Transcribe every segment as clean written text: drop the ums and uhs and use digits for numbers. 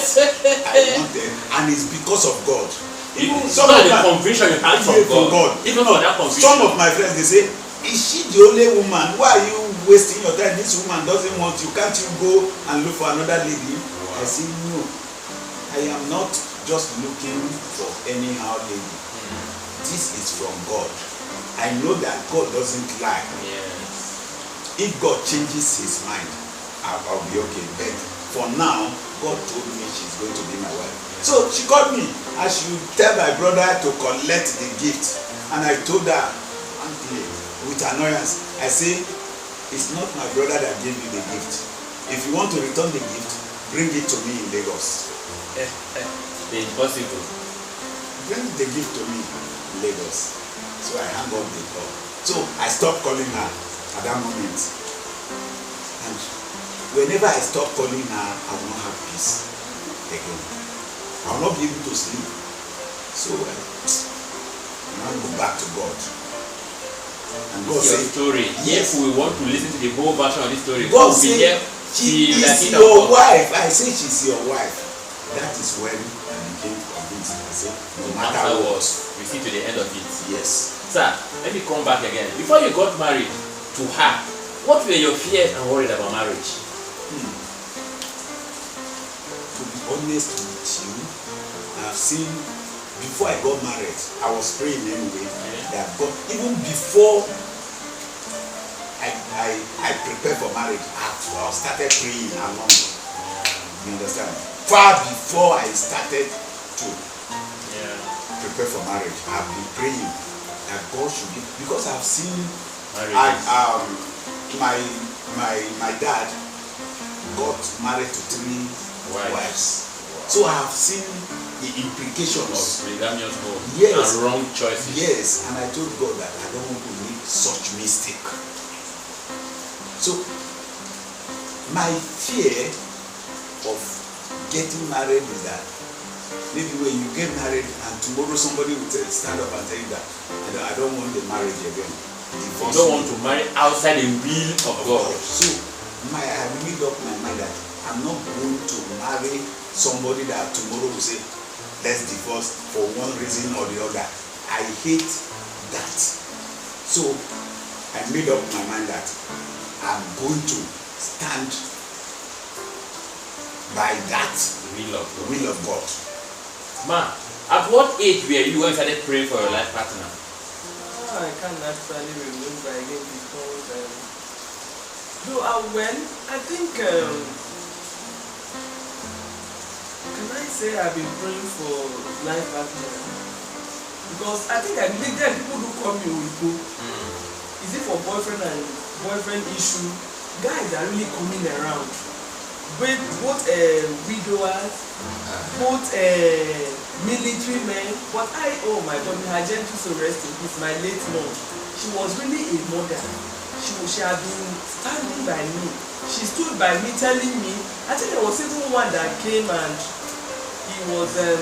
I wanted, and it's because of God. Even some of the conviction you had from God. Even for that conviction. Some of my friends, they say, is she the only woman? Why are you wasting your time? This woman doesn't want you. Can't you go and look for another lady? Wow. I say, no. I am not just looking for anyhow lady. This is from God. I know that God doesn't lie. Yes. If God changes his mind, I'll be okay. But for now, God told me she's going to be my wife. So she called me. I should tell my brother to collect the gift. And I told her, with annoyance, I say, it's not my brother that gave you the gift. If you want to return the gift, bring it to me in Lagos. Impossible. Bring the gift to me in Lagos. So I hang up the call. So I stopped calling her at that moment. And whenever I stop calling her, I will not have peace again. I will not be able to sleep. So I now go back to God. And God said, story. Yes, we want to listen to the whole version of this story. God said, she is your wife. I say she's your wife. That is when I became convinced. I said, no matter what, we see to the end of it. Yes. Sir, let me come back again. Before you got married to her, what were your fears and worries about marriage? To be honest with you, I've seen, before I got married, I was praying anyway, that God, even before I prepared for marriage, I started praying along. You understand? Far before I started to prepare for marriage, I've been praying that God should give, because I've seen my dad got married to 3 wives. Wow. So I have seen the implications of polygamous home. Yes. And wrong choices. Yes, and I told God that I don't want to make such mistake. So my fear of getting married is that maybe when you get married and tomorrow somebody will stand up and tell you that I don't want the marriage again. You don't want to marry outside the will of God. So I have made up my mind that I'm not going to marry somebody that tomorrow will say, let's divorce for one reason or the other. I hate that. So I made up my mind that I'm going to stand by that will of God. Ma, at what age were you when you started praying for your life partner? I can't actually remember again because I think can I say I've been praying for life partner? Because I think I believe that people who call me will go. Is it for boyfriend issue? Guys are really coming around. Both widowers, both military men. But oh my God, her gentle so rest in peace, my late mom. She was really a mother. She had been standing by me. She stood by me telling me, I think there was even one that came and he was a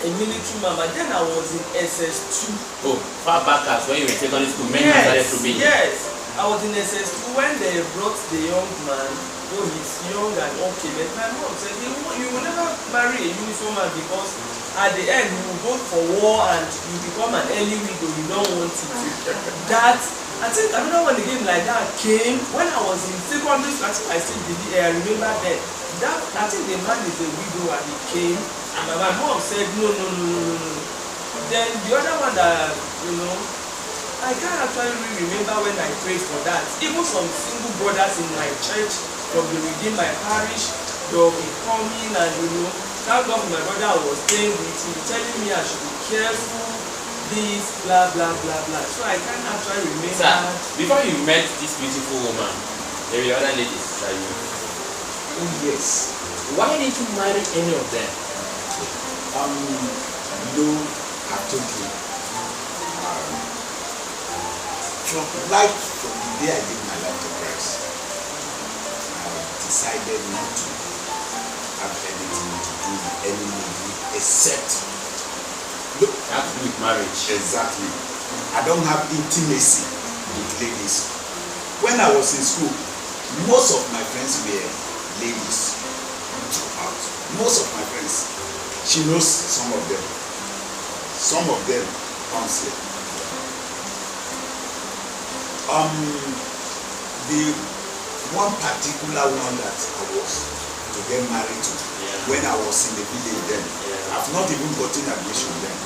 military man, but then I was in SS2. Oh, far back as when you were in secondary school, many started to be. Yes, I was in SS2 when they brought the young man. Oh, he's young and okay, but my mom said, you will never marry a uniform man because at the end you will go for war and you become an early widow, you don't want it. That, I think another one again like that came when I was in secondary school. I think I still did it, I remember that. I think the man is a widow and he came and my mom said no. Then the other one that, I can't actually remember when I prayed for that. Even some single brothers in my church from the within my parish, they'll be coming and thank God my brother was staying with him, telling me I should be careful, this, blah blah blah blah. So I can't actually remember. Sir, before you met this beautiful woman, there were other ladies that you. Oh yes. Why didn't you marry any of them? I told you. From the day I gave my life to Christ, I decided not to have anything to do with any lady except have to do with marriage. Exactly. I don't have intimacy with ladies. When I was in school, most of my friends were ladies throughout. most of my friends, she knows some of them. Some of them comes here. The one particular one that I was to get married to when I was in the village then, I've not even gotten admission then.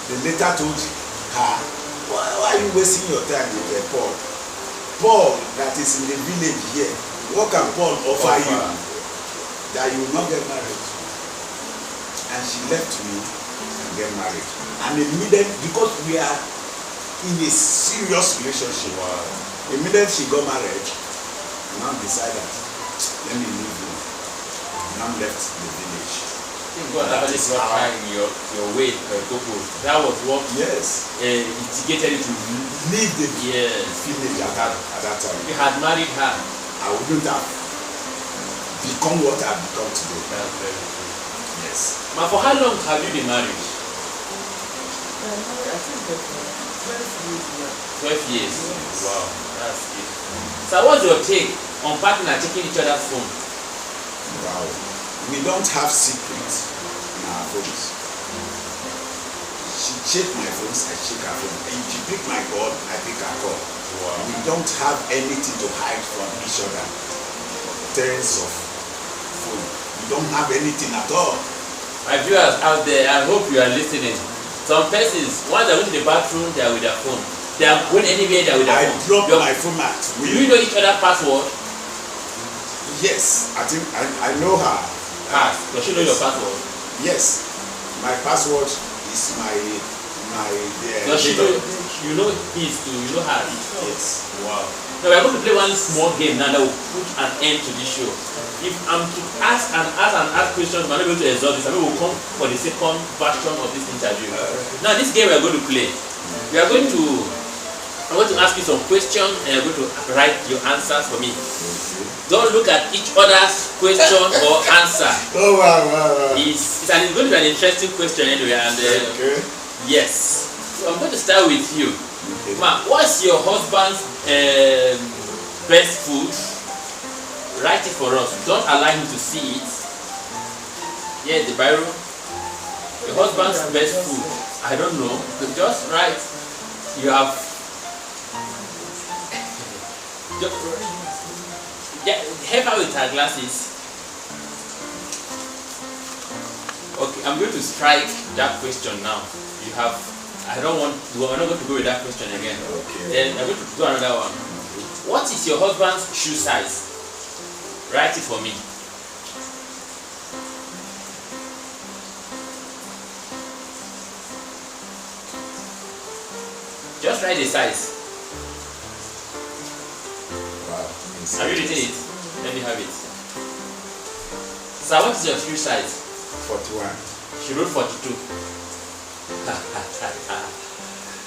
They later told her, why are you wasting your time with Paul? Paul that is in the village here, what can Paul offer you that you will not get married? And she left me and get married. And immediately, because we are in a serious relationship, immediately she got married, and now decided, let me leave you. And now left the village. God actually brought her in your way, Goku. That was what instigated you to leave the village at that time. If you had married her, I wouldn't have become what I've become today. That's very true. Yes. But for how long have you been married? I think that 12 12 years. years. Yes. Wow, that's it. So what's your take on partner taking each other's phone? Wow. We don't have secrets in our phones. She check my phones, I check her phone. And she pick my call, I pick her call. Wow. We don't have anything to hide from each other. Terms of phone. We don't have anything at all. My viewers out there, I hope you are listening. Some persons, once they go to the bathroom, they are with their phone. They are going anywhere, they are with their phone. I drop my phone at will. Do you know each other's password? Yes, I think I know her. Does she know your password? Yes, my password is my Does she know you know his too, you know hers? Yes. Wow. Now we are going to play one small game now that will put an end to this show. If I'm to ask questions, I'm not able to exhaust this. I mean, we'll come for the second version of this interview. Now, this game we are going to play. I'm going to ask you some questions and you're going to write your answers for me. Don't look at each other's question or answer. Oh wow. It's going to be an interesting question anyway. And yes, so I'm going to start with you. Ma, what's your husband's best food? Write it for us. Don't allow him to see it. Yeah, the Bible. Your husband's best food. I don't know. Just write. You have. Yeah, help her with her glasses. Okay, I'm going to strike that question now. You have. I don't want. We're not going to go with that question again. Okay. Then I'm going to do another one. What is your husband's shoe size? Write it for me. Just write the size. Wow. Have you written it? Let me have it. So what is your shoe size? 41. She wrote 42.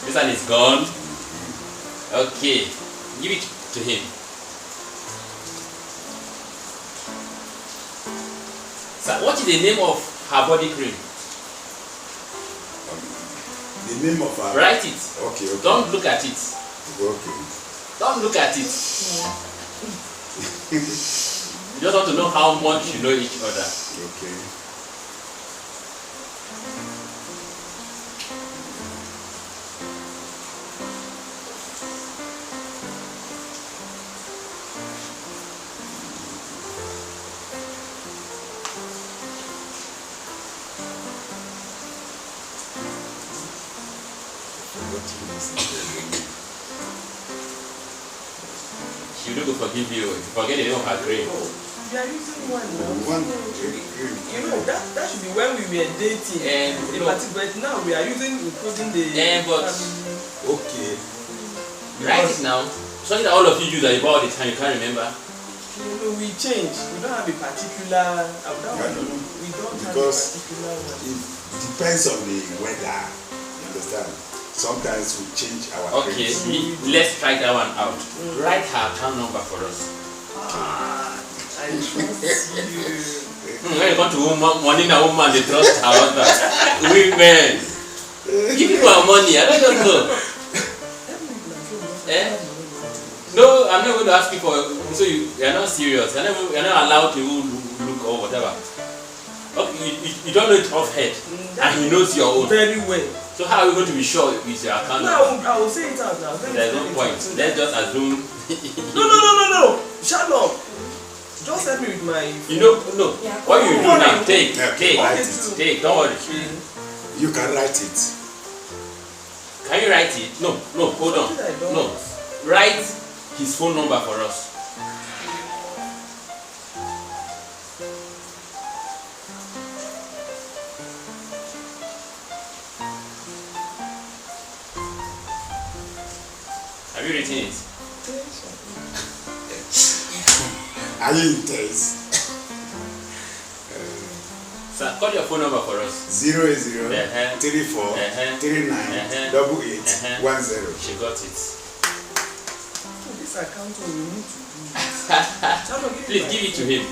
This one is gone. Okay. Give it to him. So what is the name of her body cream? The name of her. Write it. Okay. Don't look at it. Okay. Don't look at it. You just want to know how much you know each other. Okay. She will not forgive you if you forget the name of her cream. You are using one now. One. You know that should be when we were dating. And but now we are including the but family. Okay. write it now. Something that all of you use that you buy all the time, you can't remember. You know, we change. We don't have a particular. We don't have a particular one. It depends on the weather. You understand? Sometimes we change our Okay, creams. let's try that one out. Write her account number for us. I trust you. When you come to money, a woman, they trust her husband. Women. Give people our money. I don't know. Eh? No, I'm not going to ask you for. So you are not serious. You're not allowed to look or whatever. Okay, you don't know it off head, and he knows your own. Very well. So how are we going to be sure with your account? No, I will say it out now. There's no point. Let's just assume. No. Shut up. Just help me with my. No. Yeah, What you do now? Take. Don't worry. You can write it. Can you write it? No. Hold on. No. Write his phone number for us. Have you written it? Are you intense? Sir, call your phone number for us. 080 34 39 88 10. She got it. This account we need to do. Please give it to him.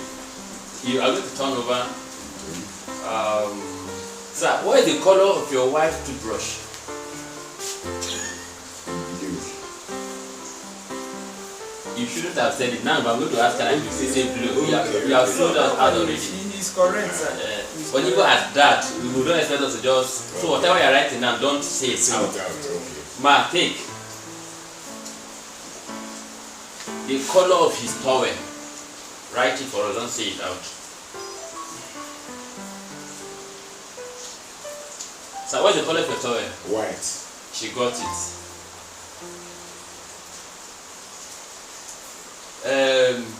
You are going to turn over. Sir, what is the color of your wife's toothbrush? You shouldn't have said it now, but I'm going to ask her and you say blue. You have sold us out already. He's correct, sir. But even at that, we don't expect us to just. So whatever you're writing now, don't say it out. Ma, take the color of his towel. Write it for us, don't say it out. So what's the color of your towel? White. She got it.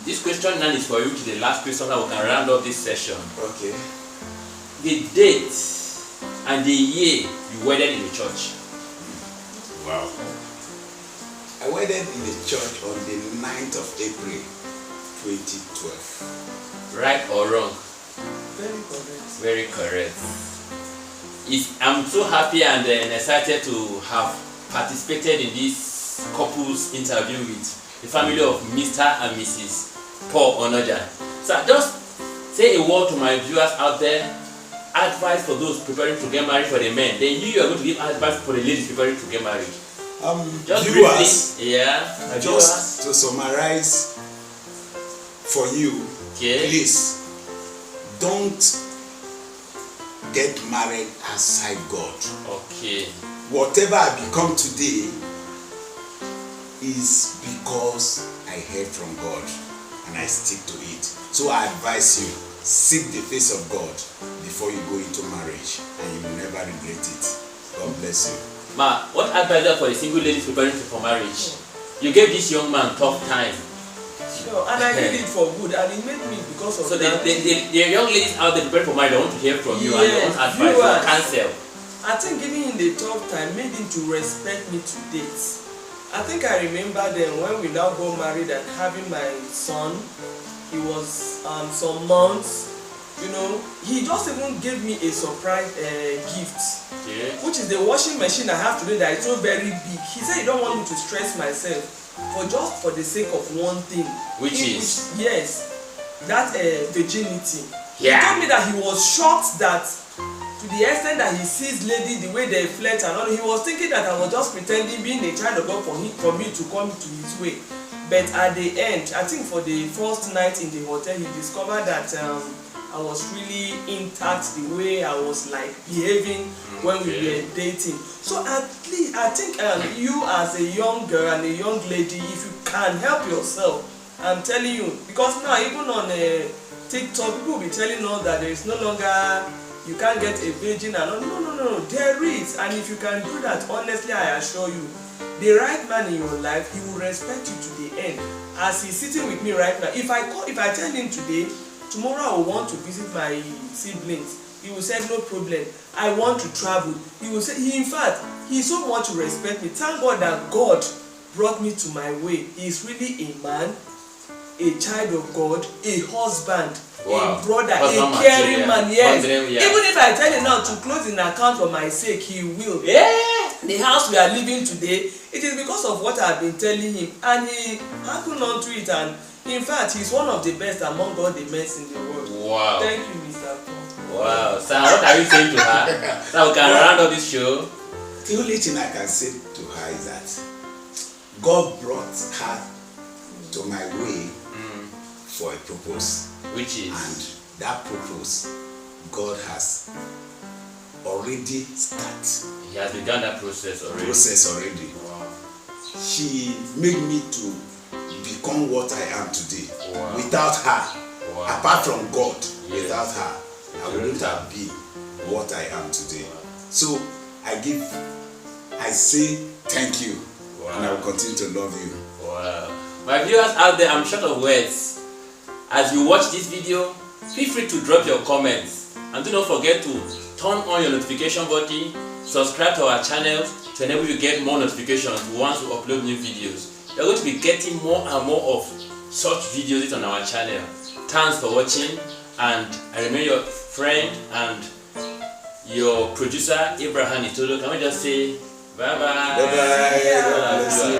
This question now is for you to the last question that we can round up this session. Okay. The date and the year you wedded in the church. Wow. I wedded in the church on the 9th of April 2012. Right or wrong? Very correct. Very correct. I'm so happy and excited to have participated in this couple's interview with the family of Mr. and Mrs. Paul Onoja. So just say a word to my viewers out there, advice for those preparing to get married for the men. Then you are going to give advice for the ladies preparing to get married. Just viewers, briefly, just to summarize for you, please don't get married outside God. Okay. Whatever I become today is because I heard from God and I stick to it. So I advise you, seek the face of God before you go into marriage and you will never regret it. God bless you. Ma, what advice for the single ladies preparing for marriage? You gave this young man tough time. Sure, and I did it for good and it made me because of so that. So the young ladies out there preparing for marriage, I want to hear from you and your own advice or counsel. I think giving him the tough time made him to respect me to date. I think I remember then when we now got married and having my son, he was some months, he just even gave me a surprise gift, which is the washing machine I have today that is so very big. He said he don't want me to stress myself for the sake of one thing. Which is? Yes, that virginity. Yeah. He told me that he was shocked that to the extent that he sees ladies the way they flirt and all, he was thinking that I was just pretending being a child of God for me to come to his way. But at the end, I think for the first night in the hotel, he discovered that I was really intact the way I was like behaving when we were dating. So at least I think you as a young girl and a young lady, if you can help yourself, I'm telling you, because now even on TikTok, people will be telling us that there is no longer, you can't get a virgin and no, there is. And if you can do that, honestly, I assure you, the right man in your life, he will respect you to the end. As he's sitting with me right now, if I tell him today, tomorrow I will want to visit my siblings, he will say no problem. I want to travel. He will say, in fact, he so much to respect me. Thank God that God brought me to my way. He is really a man, a child of God, a husband, a brother, a caring man. Yes. Even if I tell him now to close an account for my sake, he will. Yeah. The house we are living today, it is because of what I have been telling him, and he happened on to it. And in fact, he's one of the best among all the men in the world. Wow. Thank you, Mr. Paul. Wow. So what are you saying to her? So we can round up this show. The only thing I can say to her is that God brought her to my way for a purpose. Which is? And that purpose, God has already started. He has begun that process already. Wow. She made me to become what I am today. Wow. Without her, wow. apart from God, yes. without her, I wouldn't have been what I am today. Wow. So I say thank you, wow. and I will continue to love you. Wow. My viewers out there, I'm short of words. As you watch this video, feel free to drop your comments, and do not forget to turn on your notification button, subscribe to our channel to enable you to get more notifications once we upload new videos. You're going to be getting more and more of such videos on our channel. Thanks for watching, and I remain your friend and your producer, Abraham Itodo. Can we just say bye bye? Bye bye.